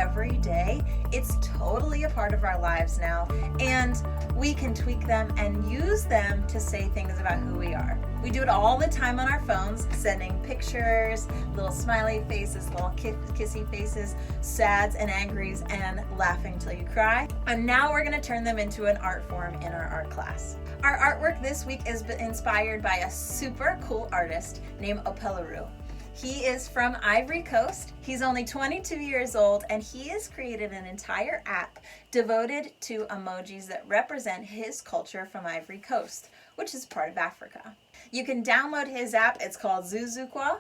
every day. It's totally a part of our lives now, and we can tweak them and use them to say things about who we are. We do it all the time on our phones, sending pictures, little smiley faces, little kissy faces, sads and angries, and laughing till you cry. And now we're gonna turn them into an art form in our art class. Our artwork this week is inspired by a super cool artist named O'Pelrou. He is from Ivory Coast. He's only 22 years old, and he has created an entire app devoted to emojis that represent his culture from Ivory Coast, which is part of Africa. You can download his app, it's called Zuzukwa,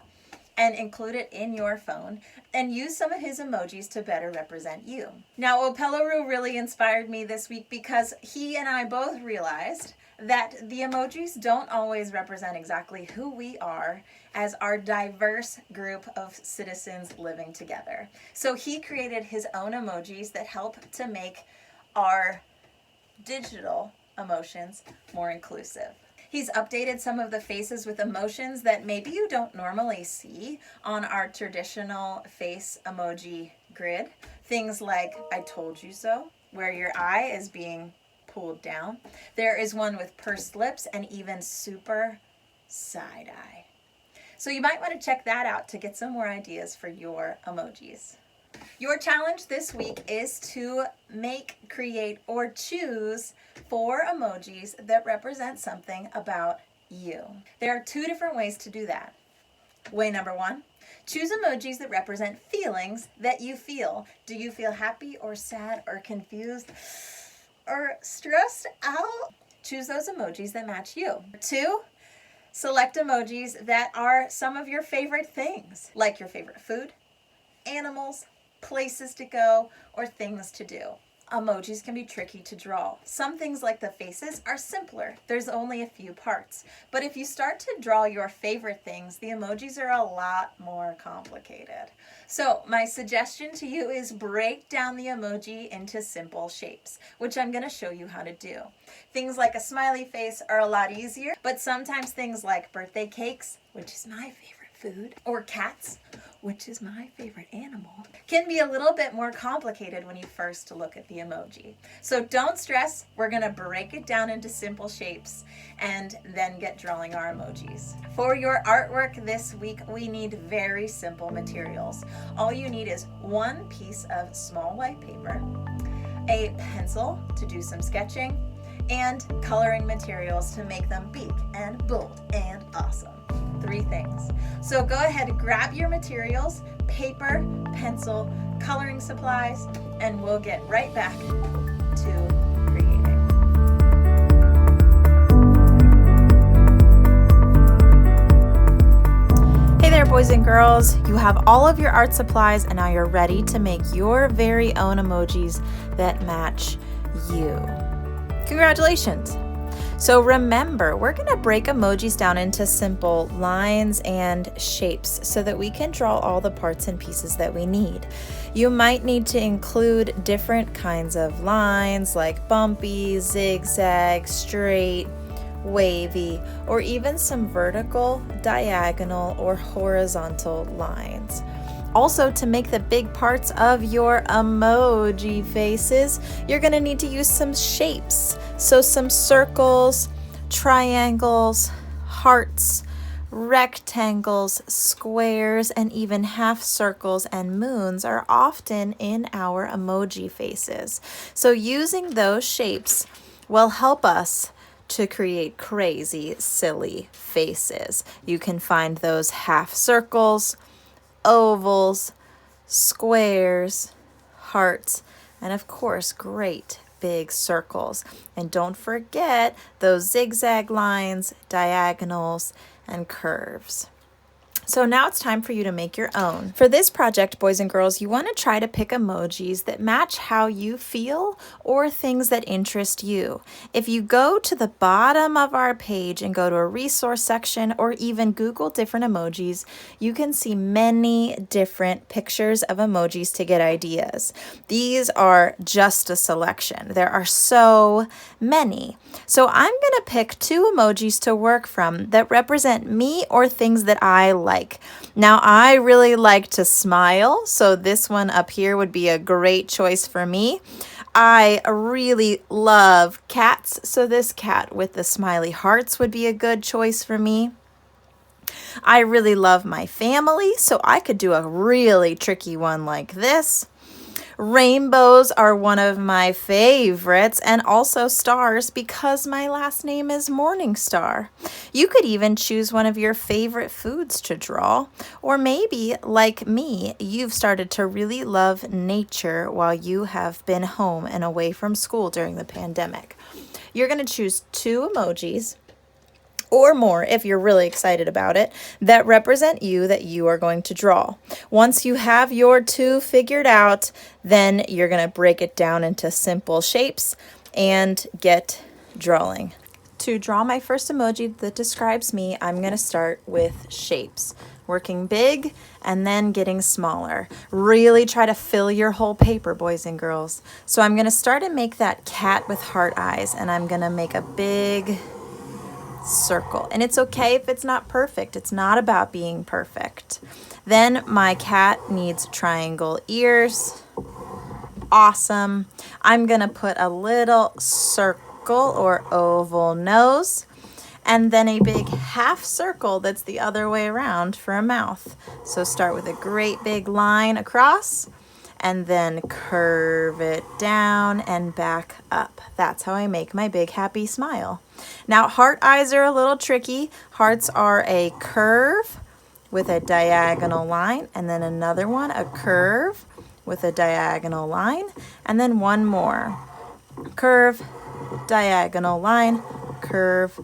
and include it in your phone and use some of his emojis to better represent you. Now, O'Pelrou really inspired me this week because he and I both realized that the emojis don't always represent exactly who we are as our diverse group of citizens living together. So he created his own emojis that help to make our digital emotions more inclusive. He's updated some of the faces with emotions that maybe you don't normally see on our traditional face emoji grid. Things like I told you so, where your eye is being pulled down. There is one with pursed lips and even super side eye. So you might want to check that out to get some more ideas for your emojis. Your challenge this week is to make, create, or choose 4 emojis that represent something about you. There are 2 different ways to do that. Way number 1, choose emojis that represent feelings that you feel. Do you feel happy or sad or confused or stressed out? Choose those emojis that match you. 2, select emojis that are some of your favorite things, like your favorite food, animals, places to go, or things to do. Emojis can be tricky to draw. Some things like the faces are simpler. There's only a few parts. But if you start to draw your favorite things, the emojis are a lot more complicated. So my suggestion to you is break down the emoji into simple shapes, which I'm going to show you how to do. Things like a smiley face are a lot easier, but sometimes things like birthday cakes, which is my favorite food, or cats, which is my favorite animal, can be a little bit more complicated when you first look at the emoji. So don't stress, we're gonna break it down into simple shapes and then get drawing our emojis. For your artwork this week, we need very simple materials. All you need is 1 piece of small white paper, a pencil to do some sketching, and coloring materials to make them big and bold and awesome. 3 things. So go ahead and grab your materials, paper, pencil, coloring supplies, and we'll get right back to creating. Hey there, boys and girls. You have all of your art supplies, and now you're ready to make your very own emojis that match you. Congratulations! So remember, we're going to break emojis down into simple lines and shapes so that we can draw all the parts and pieces that we need. You might need to include different kinds of lines like bumpy, zigzag, straight, wavy, or even some vertical, diagonal, or horizontal lines. Also, to make the big parts of your emoji faces, you're going to need to use some shapes. So some circles, triangles, hearts, rectangles, squares, and even half circles and moons are often in our emoji faces. So using those shapes will help us to create crazy, silly faces. You can find those half circles, ovals, squares, hearts, and of course, great big circles. And don't forget those zigzag lines, diagonals, and curves. So now it's time for you to make your own. For this project, boys and girls, you want to try to pick emojis that match how you feel or things that interest you. If you go to the bottom of our page and go to a resource section or even Google different emojis, you can see many different pictures of emojis to get ideas. These are just a selection. There are so many. So I'm going to pick 2 emojis to work from that represent me or things that I like. like. Now, I really like to smile, so this one up here would be a great choice for me. I really love cats, so this cat with the smiley hearts would be a good choice for me. I really love my family, so I could do a really tricky one like this. Rainbows are one of my favorites, and also stars because my last name is Morningstar. You could even choose one of your favorite foods to draw, or maybe, like me, you've started to really love nature while you have been home and away from school during the pandemic. You're going to choose 2 emojis or more if you're really excited about it, that represent you that you are going to draw. Once you have your 2 figured out, then you're going to break it down into simple shapes and get drawing. To draw my first emoji that describes me, I'm going to start with shapes, working big and then getting smaller. Really try to fill your whole paper, boys and girls. So I'm going to start and make that cat with heart eyes, and I'm going to make a big circle. And it's okay if it's not perfect. It's not about being perfect. Then my cat needs triangle ears. Awesome. I'm going to put a little circle or oval nose, and then a big half circle that's the other way around for a mouth. So start with a great big line across, and then curve it down and back up. That's how I make my big happy smile. Now, heart eyes are a little tricky. Hearts are a curve with a diagonal line, and then another one, a curve with a diagonal line, and then one more. Curve, diagonal line, curve,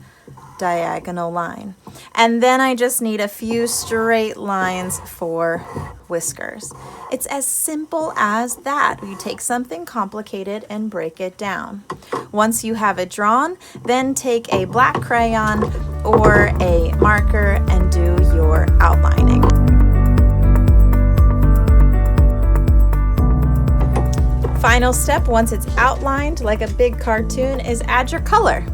diagonal line. And then I just need a few straight lines for whiskers. It's as simple as that. You take something complicated and break it down. Once you have it drawn, then take a black crayon or a marker and do your outlining. Final step, once it's outlined like a big cartoon, is add your color.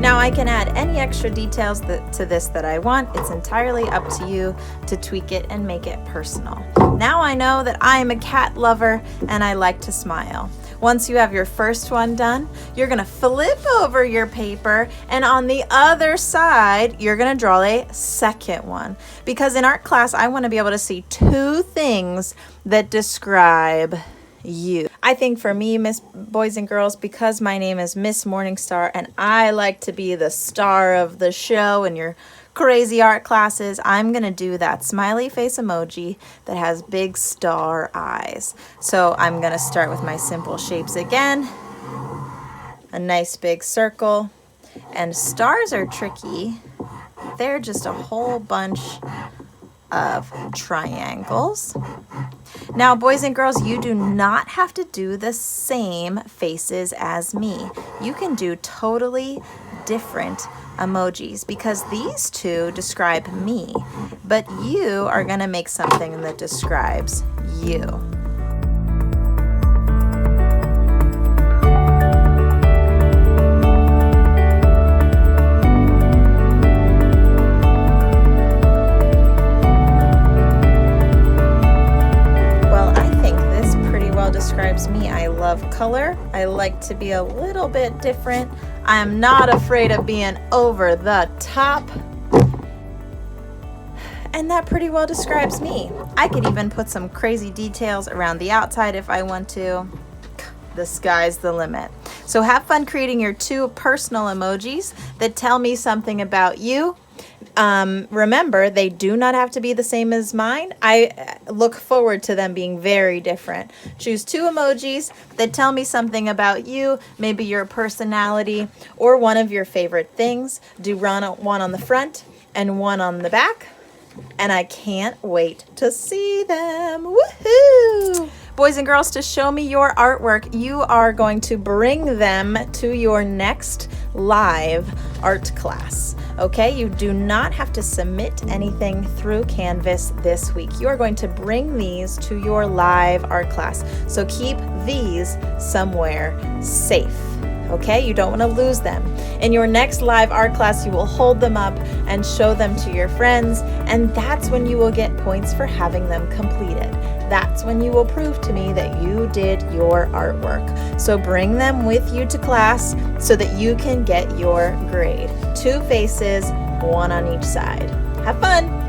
Now I can add any extra details to this that I want. It's entirely up to you to tweak it and make it personal. Now I know that I am a cat lover and I like to smile. Once you have your first one done, you're gonna flip over your paper, and on the other side, you're gonna draw a second one. Because in art class, I wanna be able to see 2 things that describe you. I think for me, boys and girls, because my name is Miss Morningstar and I like to be the star of the show in your crazy art classes, I'm gonna do that smiley face emoji that has big star eyes. So I'm gonna start with my simple shapes again. A nice big circle. And stars are tricky. They're just a whole bunch of triangles. Now, boys and girls, you do not have to do the same faces as me. You can do totally different emojis because these 2 describe me, but you are going to make something that describes you. Describes me. I love color. I like to be a little bit different. I'm not afraid of being over the top. And that pretty well describes me. I could even put some crazy details around the outside if I want to. The sky's the limit. So have fun creating your 2 personal emojis that tell me something about you. Remember, they do not have to be the same as mine. I look forward to them being very different. Choose 2 emojis that tell me something about you, maybe your personality or one of your favorite things. Do one on the front and one on the back. And I can't wait to see them. Woohoo! Boys and girls, to show me your artwork, you are going to bring them to your next live art class. Okay, you do not have to submit anything through Canvas this week. You are going to bring these to your live art class. So keep these somewhere safe. Okay, you don't want to lose them. In your next live art class, you will hold them up and show them to your friends, and that's when you will get points for having them completed. That's when you will prove to me that you did your artwork. So bring them with you to class so that you can get your grade. 2 faces, 1 on each side. Have fun!